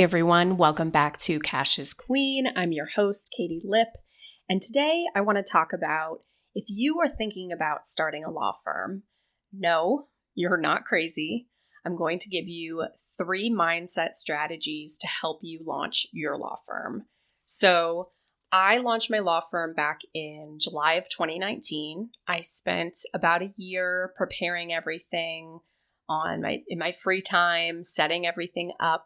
Hey everyone, welcome back to Cash is Queen. I'm your host, Katie Lipp, and today I want to talk about if you are thinking about starting a law firm. No, you're not crazy. I'm going to give you 3 mindset strategies to help you launch your law firm. So, I launched my law firm back in July of 2019. I spent about a year preparing everything in my free time, setting everything up.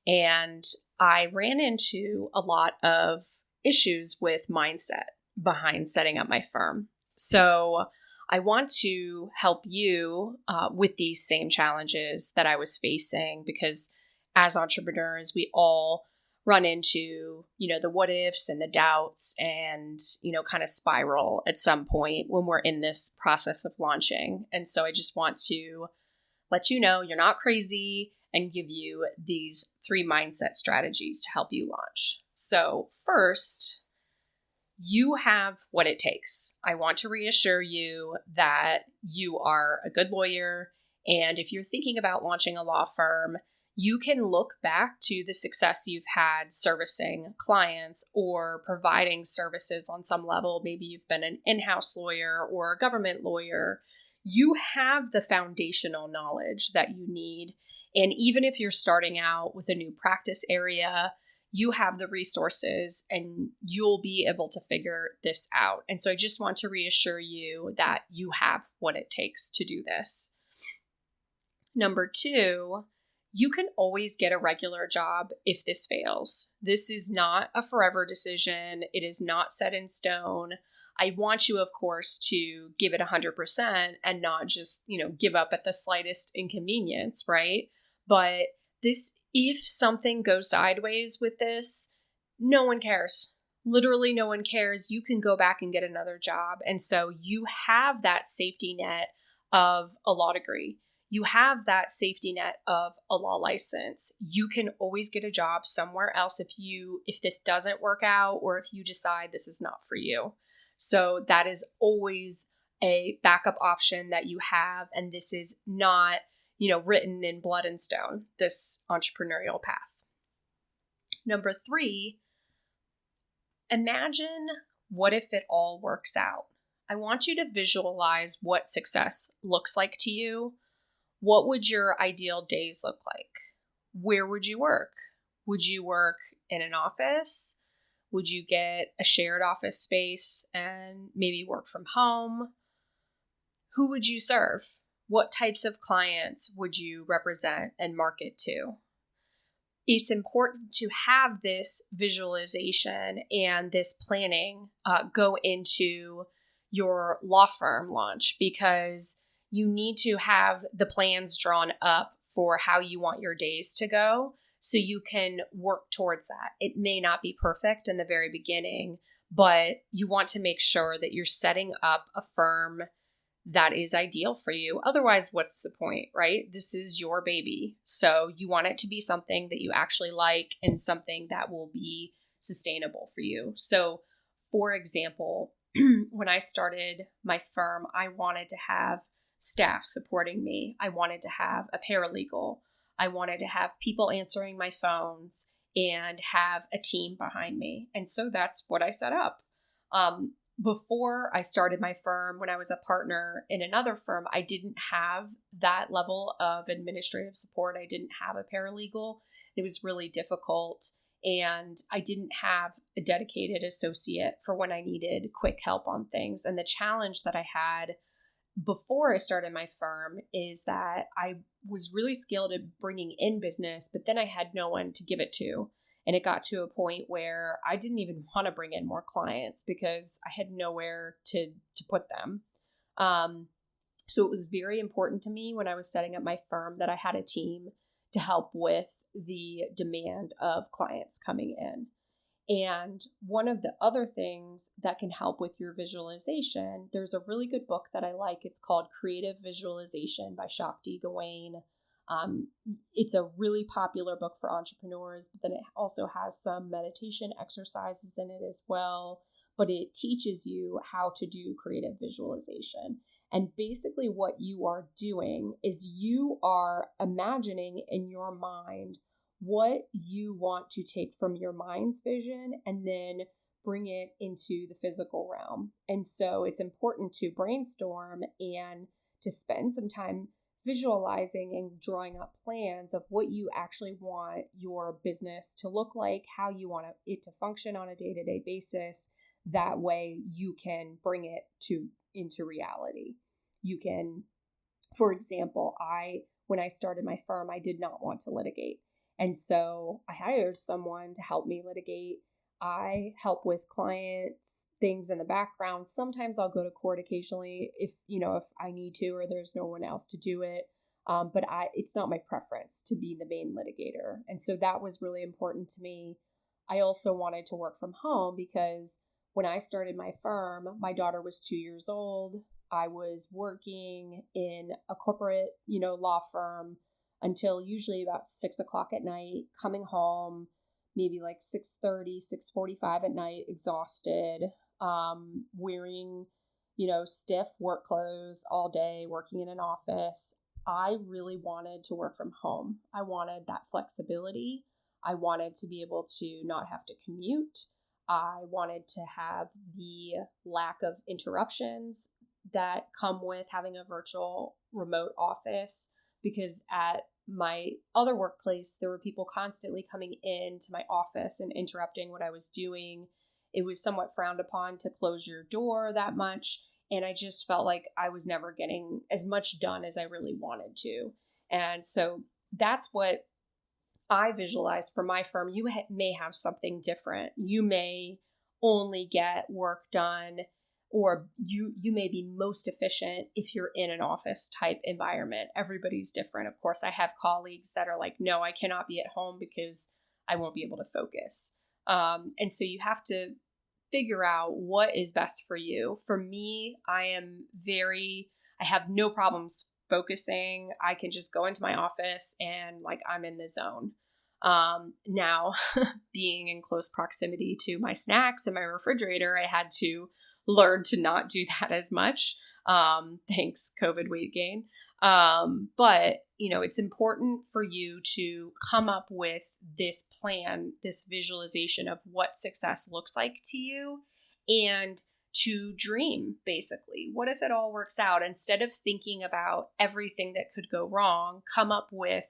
And I ran into a lot of issues with mindset behind setting up my firm. So I want to help you with these same challenges that I was facing because as entrepreneurs, we all run into, the what ifs and the doubts and, kind of spiral at some point when we're in this process of launching. And so I just want to let you know you're not crazy and give you these 3 mindset strategies to help you launch. So first, you have what it takes. I want to reassure you that you are a good lawyer. And if you're thinking about launching a law firm, you can look back to the success you've had servicing clients or providing services on some level. Maybe you've been an in-house lawyer or a government lawyer. You have the foundational knowledge that you need. And even if you're starting out with a new practice area, you have the resources and you'll be able to figure this out. And so I just want to reassure you that you have what it takes to do this. Number 2, you can always get a regular job if this fails. This is not a forever decision. It is not set in stone. I want you, of course, to give it 100% and not just, give up at the slightest inconvenience, right? But if something goes sideways with this, no one cares. Literally no one cares. You can go back and get another job. And so you have that safety net of a law degree. You have that safety net of a law license. You can always get a job somewhere else if this doesn't work out or if you decide this is not for you. So that is always a backup option that you have. And this is not written in blood and stone, this entrepreneurial path. Number 3, imagine what if it all works out. I want you to visualize what success looks like to you. What would your ideal days look like? Where would you work? Would you work in an office? Would you get a shared office space and maybe work from home? Who would you serve? What types of clients would you represent and market to? It's important to have this visualization and this planning go into your law firm launch because you need to have the plans drawn up for how you want your days to go so you can work towards that. It may not be perfect in the very beginning, but you want to make sure that you're setting up a firm that is ideal for you. Otherwise, what's the point, right? This is your baby. So you want it to be something that you actually like and something that will be sustainable for you. So, for example, when I started my firm, I wanted to have staff supporting me. I wanted to have a paralegal. I wanted to have people answering my phones and have a team behind me. And so that's what I set up. Before I started my firm, when I was a partner in another firm, I didn't have that level of administrative support. I didn't have a paralegal. It was really difficult. And I didn't have a dedicated associate for when I needed quick help on things. And the challenge that I had before I started my firm is that I was really skilled at bringing in business, but then I had no one to give it to. And it got to a point where I didn't even want to bring in more clients because I had nowhere to put them. So it was very important to me when I was setting up my firm that I had a team to help with the demand of clients coming in. And one of the other things that can help with your visualization, there's a really good book that I like. It's called Creative Visualization by Shakti Gawain. It's a really popular book for entrepreneurs, but then it also has some meditation exercises in it as well. But it teaches you how to do creative visualization. And basically what you are doing is you are imagining in your mind what you want to take from your mind's vision and then bring it into the physical realm. And so it's important to brainstorm and to spend some time visualizing and drawing up plans of what you actually want your business to look like, how you want it to function on a day-to-day basis. That way you can bring it into reality. You can, for example, when I started my firm, I did not want to litigate. And so I hired someone to help me litigate. I help with clients, things in the background. Sometimes I'll go to court occasionally if I need to or there's no one else to do it. But it's not my preference to be the main litigator. And so that was really important to me. I also wanted to work from home because when I started my firm, my daughter was 2 years old. I was working in a corporate, law firm until usually about 6 o'clock at night, coming home, maybe like 6:30, 6:45 at night, exhausted, wearing, stiff work clothes all day, working in an office. I really wanted to work from home. I wanted that flexibility. I wanted to be able to not have to commute. I wanted to have the lack of interruptions that come with having a virtual remote office, because at my other workplace, there were people constantly coming into my office and interrupting what I was doing. It was somewhat frowned upon to close your door that much. And I just felt like I was never getting as much done as I really wanted to. And so that's what I visualize for my firm. You may have something different. You may only get work done, or you may be most efficient if you're in an office type environment. Everybody's different. Of course, I have colleagues that are like, no, I cannot be at home because I won't be able to focus. And so you have to figure out what is best for you. For me, I have no problems focusing. I can just go into my office and like I'm in the zone. Now, being in close proximity to my snacks and my refrigerator, I had to learn to not do that as much. Thanks COVID weight gain. But it's important for you to come up with this plan, this visualization of what success looks like to you, and to dream, basically. What if it all works out? Instead of thinking about everything that could go wrong, come up with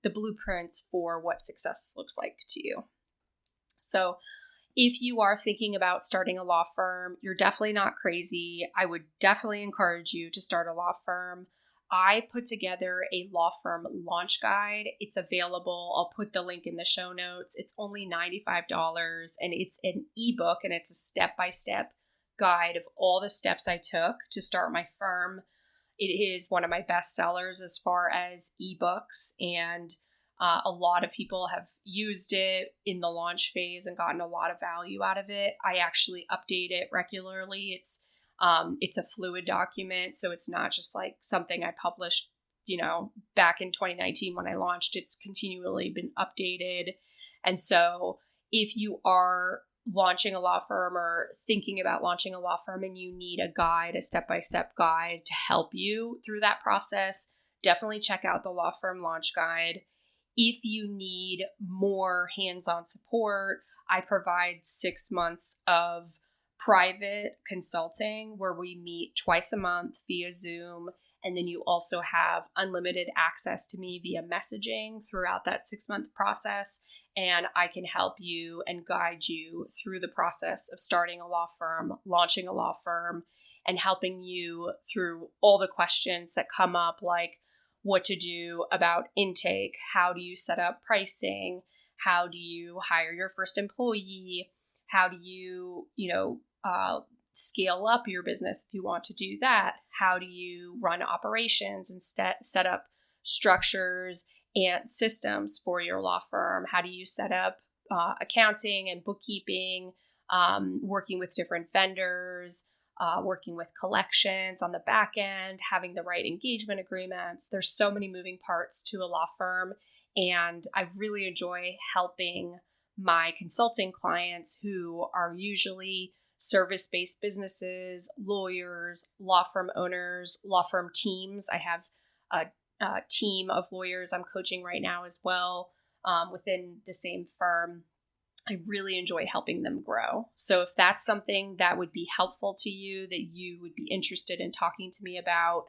the blueprints for what success looks like to you. So if you are thinking about starting a law firm, you're definitely not crazy. I would definitely encourage you to start a law firm. I put together a law firm launch guide. It's available. I'll put the link in the show notes. It's only $95 and it's an ebook, and it's a step-by-step guide of all the steps I took to start my firm. It is one of my best sellers as far as ebooks, and a lot of people have used it in the launch phase and gotten a lot of value out of it. I actually update it regularly. It's a fluid document, so it's not just like something I published, back in 2019 when I launched. It's continually been updated. And so if you are launching a law firm or thinking about launching a law firm and you need a guide, a step-by-step guide to help you through that process, definitely check out the law firm launch guide. If you need more hands-on support, I provide 6 months of private consulting where we meet twice a month via Zoom. And then you also have unlimited access to me via messaging throughout that 6-month process. And I can help you and guide you through the process of starting a law firm, launching a law firm, and helping you through all the questions that come up, like what to do about intake, how do you set up pricing, how do you hire your first employee, how do you, scale up your business if you want to do that, how do you run operations and set up structures and systems for your law firm, how do you set up accounting and bookkeeping, working with different vendors, working with collections on the back end, having the right engagement agreements. There's so many moving parts to a law firm, and I really enjoy helping my consulting clients who are usually service-based businesses, lawyers, law firm owners, law firm teams. I have a team of lawyers I'm coaching right now as well. within the same firm, I really enjoy helping them grow. So if that's something that would be helpful to you, that you would be interested in talking to me about,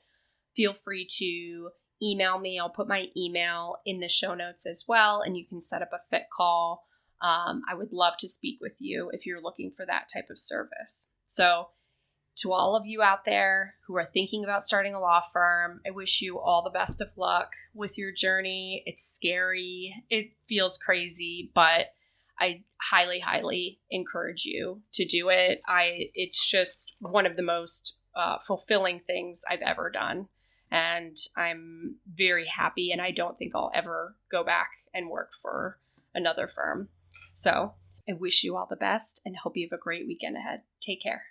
feel free to email me. I'll put my email in the show notes as well, and you can set up a fit call. I would love to speak with you if you're looking for that type of service. So to all of you out there who are thinking about starting a law firm, I wish you all the best of luck with your journey. It's scary. It feels crazy, but I highly, highly encourage you to do it. It's just one of the most fulfilling things I've ever done. And I'm very happy, and I don't think I'll ever go back and work for another firm. So I wish you all the best and hope you have a great weekend ahead. Take care.